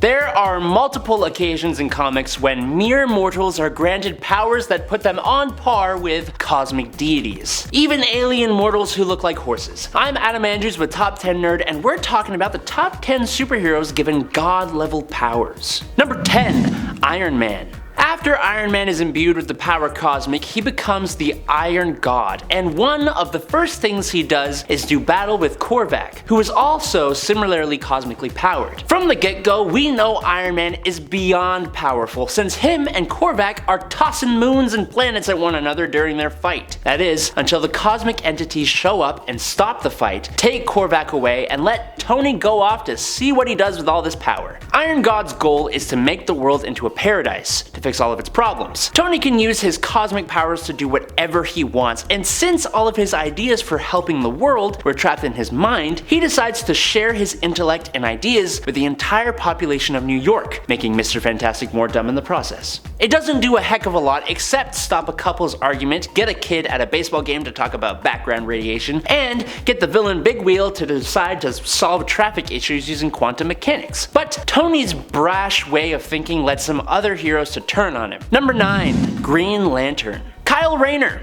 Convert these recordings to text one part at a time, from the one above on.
There are multiple occasions in comics when mere mortals are granted powers that put them on par with cosmic deities. Even alien mortals who look like horses. I'm Adam Andrews with Top 10 Nerd, and we're talking about the top 10 superheroes given god-level powers. Number 10. Iron Man. After Iron Man is imbued with the power cosmic, he becomes the Iron God, and one of the first things he does is do battle with Korvac, who is also similarly cosmically powered. From the get-go, we know Iron Man is beyond powerful, since him and Korvac are tossing moons and planets at one another during their fight. That is, until the cosmic entities show up and stop the fight, take Korvac away, and let Tony go off to see what he does with all this power. Iron God's goal is to make the world into a paradise, to fix all of its problems. Tony can use his cosmic powers to do whatever he wants, and since all of his ideas for helping the world were trapped in his mind, he decides to share his intellect and ideas with the entire population of New York, making Mr. Fantastic more dumb in the process. It doesn't do a heck of a lot except stop a couple's argument, get a kid at a baseball game to talk about background radiation, and get the villain Big Wheel to decide to solve traffic issues using quantum mechanics. But Tony's brash way of thinking led some other heroes to turn on him. Number 9. Green Lantern. Kyle Rayner.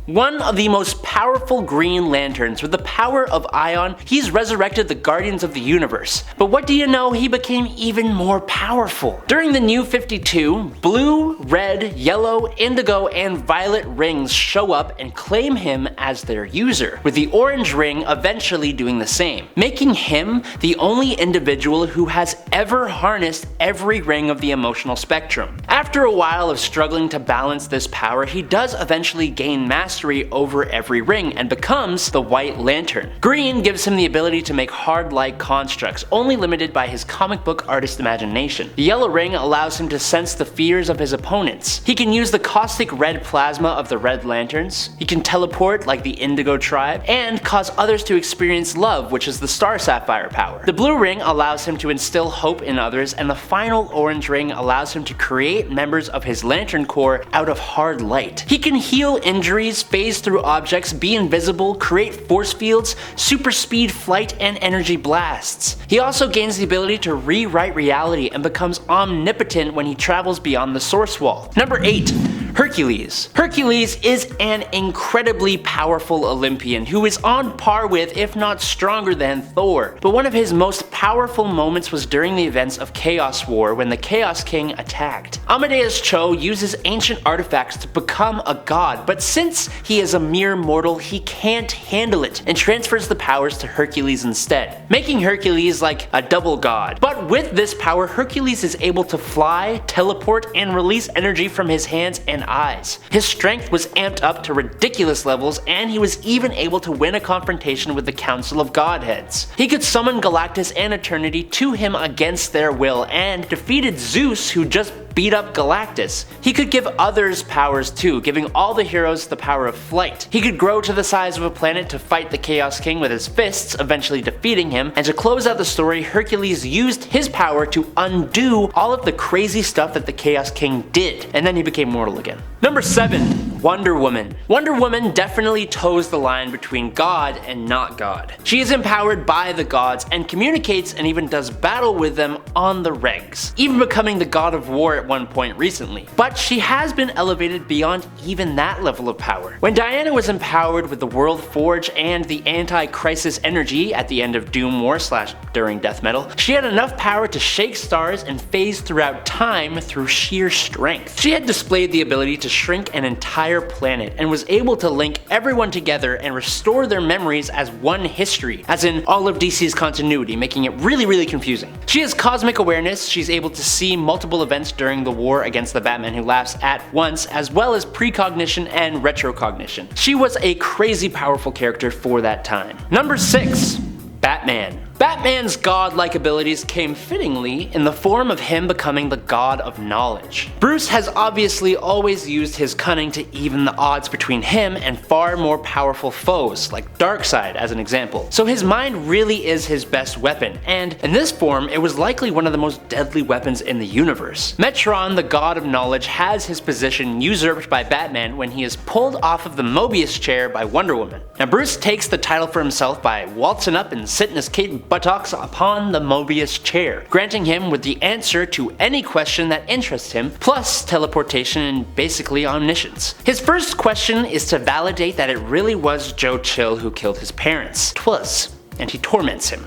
One of the most powerful Green Lanterns. With the power of Ion, he's resurrected the Guardians of the Universe. But what do you know, he became even more powerful. During the New 52, blue, red, yellow, indigo, and violet rings show up and claim him as their user, with the orange ring eventually doing the same, making him the only individual who has ever harnessed every ring of the emotional spectrum. After a while of struggling to balance this power, he does eventually gain mastery over every ring and becomes the White Lantern. Green gives him the ability to make hard-like constructs, only limited by his comic book artist imagination. The yellow ring allows him to sense the fears of his opponents. He can use the caustic red plasma of the Red Lanterns, he can teleport like the Indigo Tribe, and cause others to experience love, which is the Star Sapphire power. The blue ring allows him to instill hope in others, and the final orange ring allows him to create members of his Lantern Corps out of hard light. He can heal injuries, phase through objects, be invisible, create force fields, super speed flight, and energy blasts. He also gains the ability to rewrite reality and becomes omnipotent when he travels beyond the source wall. Number 8. Hercules. Hercules is an incredibly powerful Olympian who is on par with, if not stronger than, Thor. But one of his most powerful moments was during the events of Chaos War when the Chaos King attacked. Amadeus Cho uses ancient artifacts to become a god, but since he is a mere mortal, he can't handle it and transfers the powers to Hercules instead, making Hercules like a double god. But with this power, Hercules is able to fly, teleport, and release energy from his hands and eyes. His strength was amped up to ridiculous levels, and he was even able to win a confrontation with the Council of Godheads. He could summon Galactus and Eternity to him against their will, and defeated Zeus, who just beat up Galactus. He could give others powers too, giving all the heroes the power of flight. He could grow to the size of a planet to fight the Chaos King with his fists, eventually defeating him, and to close out the story, Hercules used his power to undo all of the crazy stuff that the Chaos King did, and then he became mortal again. Number 7. Wonder Woman. Wonder Woman definitely toes the line between God and not God. She is empowered by the gods and communicates and even does battle with them on the regs, even becoming the god of war at one point recently. But she has been elevated beyond even that level of power. When Diana was empowered with the World Forge and the anti-crisis energy at the end of Doom War / during Death Metal, she had enough power to shake stars and phase throughout time through sheer strength. She had displayed the ability to shrink an entire planet and was able to link everyone together and restore their memories as one history, as in all of DC's continuity, making it really confusing. She has cosmic awareness, she's able to see multiple events during the war against the Batman Who Laughs at once, as well as precognition and retrocognition. She was a crazy powerful character for that time. Number 6. Batman. Batman's godlike abilities came fittingly in the form of him becoming the god of knowledge. Bruce has obviously always used his cunning to even the odds between him and far more powerful foes, like Darkseid as an example. So his mind really is his best weapon, and in this form it was likely one of the most deadly weapons in the universe. Metron, the god of knowledge, has his position usurped by Batman when he is pulled off of the Mobius chair by Wonder Woman. Now Bruce takes the title for himself by waltzing up and sitting his cape buttocks upon the Mobius chair, granting him with the answer to any question that interests him, plus teleportation and basically omniscience. His first question is to validate that it really was Joe Chill who killed his parents. 'Twas, and he torments him.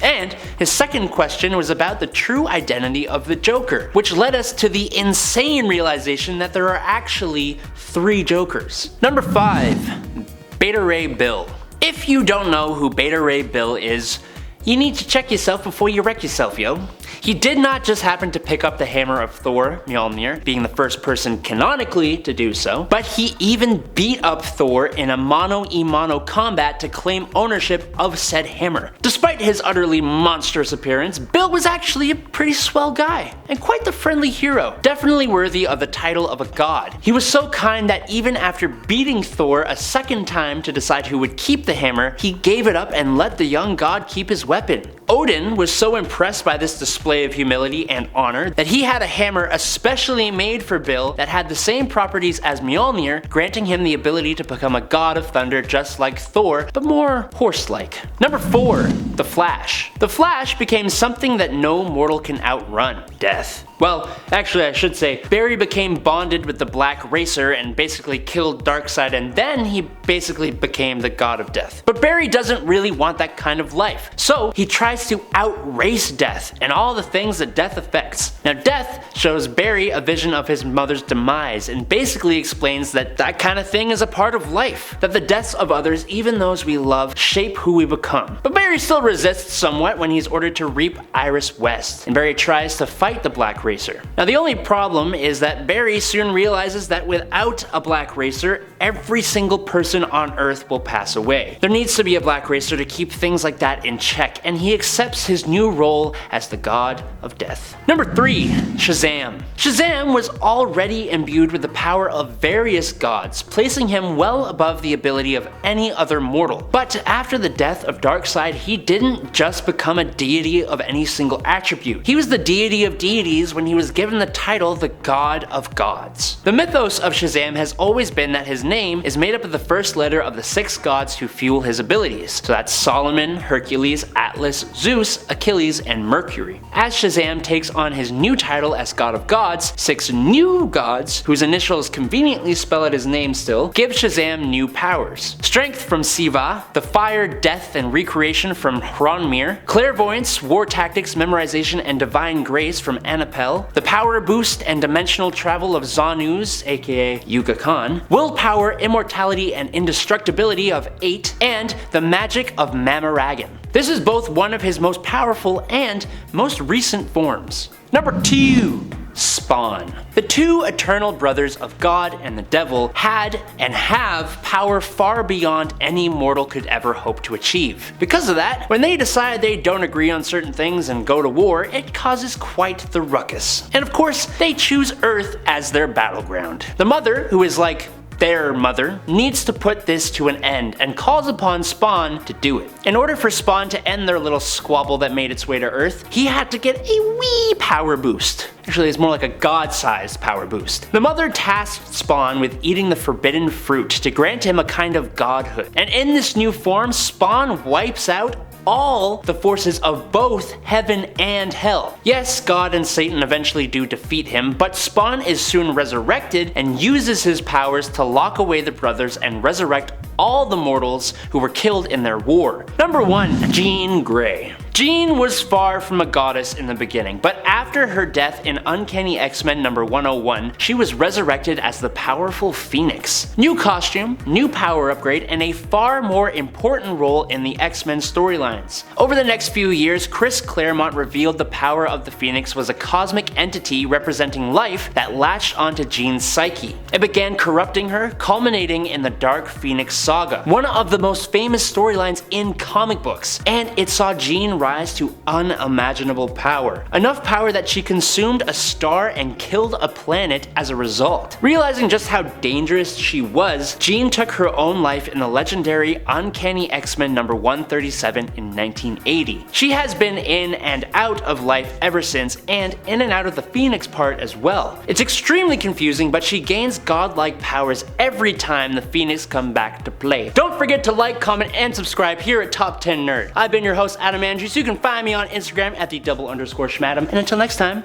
And his second question was about the true identity of the Joker, which led us to the insane realization that there are actually 3 Jokers. Number 5. Beta Ray Bill. If you don't know who Beta Ray Bill is, you need to check yourself before you wreck yourself, yo. He did not just happen to pick up the hammer of Thor, Mjolnir, being the first person canonically to do so, but he even beat up Thor in a mano-a-mano combat to claim ownership of said hammer. Despite his utterly monstrous appearance, Bill was actually a pretty swell guy, and quite the friendly hero, definitely worthy of the title of a god. He was so kind that even after beating Thor a second time to decide who would keep the hammer, he gave it up and let the young god keep his weapon. Odin was so impressed by this display of humility and honor that he had a hammer especially made for Bill that had the same properties as Mjolnir, granting him the ability to become a god of thunder just like Thor, but more horse-like. Number 4. The Flash. The Flash became something that no mortal can outrun: death. Well, actually I should say, Barry became bonded with the Black Racer and basically killed Darkseid, and then he basically became the god of death. But Barry doesn't really want that kind of life, so he tries to outrace death and all the things that death affects. Now death shows Barry a vision of his mother's demise and basically explains that that kind of thing is a part of life, that the deaths of others, even those we love, shape who we become. But Barry still resists somewhat when he's ordered to reap Iris West, and Barry tries to fight the Black Racer. Now the only problem is that Barry soon realizes that without a Black Racer, every single person on Earth will pass away. There needs to be a Black Racer to keep things like that in check, and he accepts his new role as the god of death. Number 3. Shazam. Shazam was already imbued with the power of various gods, placing him well above the ability of any other mortal. But after the death of Darkseid, he didn't just become a deity of any single attribute. He was the deity of deities when he was given the title the God of Gods. The mythos of Shazam has always been that his name is made up of the first letter of the 6 gods who fuel his abilities. So that's Solomon, Hercules, Atlas, Zeus, Achilles, and Mercury. As Shazam takes on his new title as God of Gods, 6 new gods, whose initials conveniently spell out his name still, give Shazam new powers. Strength from Siva, the fire, death, and recreation from Hronmir, clairvoyance, war tactics, memorization, and divine grace from Anapel, the power boost and dimensional travel of Zanus, aka Yuga Khan, willpower, immortality, and indestructibility of 8, and the magic of Mamaragan. This is both one of his most powerful and most recent forms. Number 2. Spawn. The 2 eternal brothers of God and the devil had and have power far beyond any mortal could ever hope to achieve. Because of that, when they decide they don't agree on certain things and go to war, it causes quite the ruckus. And of course, they choose Earth as their battleground. The mother, who is like their mother, needs to put this to an end and calls upon Spawn to do it. In order for Spawn to end their little squabble that made its way to Earth, he had to get a wee power boost. Actually, it's more like a god-sized power boost. The mother tasked Spawn with eating the forbidden fruit to grant him a kind of godhood. And in this new form, Spawn wipes out all the forces of both heaven and hell. Yes, God and Satan eventually do defeat him, but Spawn is soon resurrected and uses his powers to lock away the brothers and resurrect all the mortals who were killed in their war. Number 1. Jean Grey. Jean was far from a goddess in the beginning, but after her death in Uncanny X-Men number 101, she was resurrected as the powerful Phoenix. New costume, new power upgrade, and a far more important role in the X-Men storylines. Over the next few years, Chris Claremont revealed the power of the Phoenix was a cosmic entity representing life that latched onto Jean's psyche. It began corrupting her, culminating in the Dark Phoenix Saga, one of the most famous storylines in comic books, and it saw Jean rise to unimaginable power. Enough power that she consumed a star and killed a planet as a result. Realizing just how dangerous she was, Jean took her own life in the legendary Uncanny X-Men number 137 in 1980. She has been in and out of life ever since, and in and out of the Phoenix part as well. It's extremely confusing, but she gains godlike powers every time the Phoenix come back to play. Don't forget to like, comment, and subscribe here at Top 10 Nerd. I've been your host, Adam Andrews. You can find me on Instagram at @the_Schmadam. And until next time,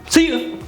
see you!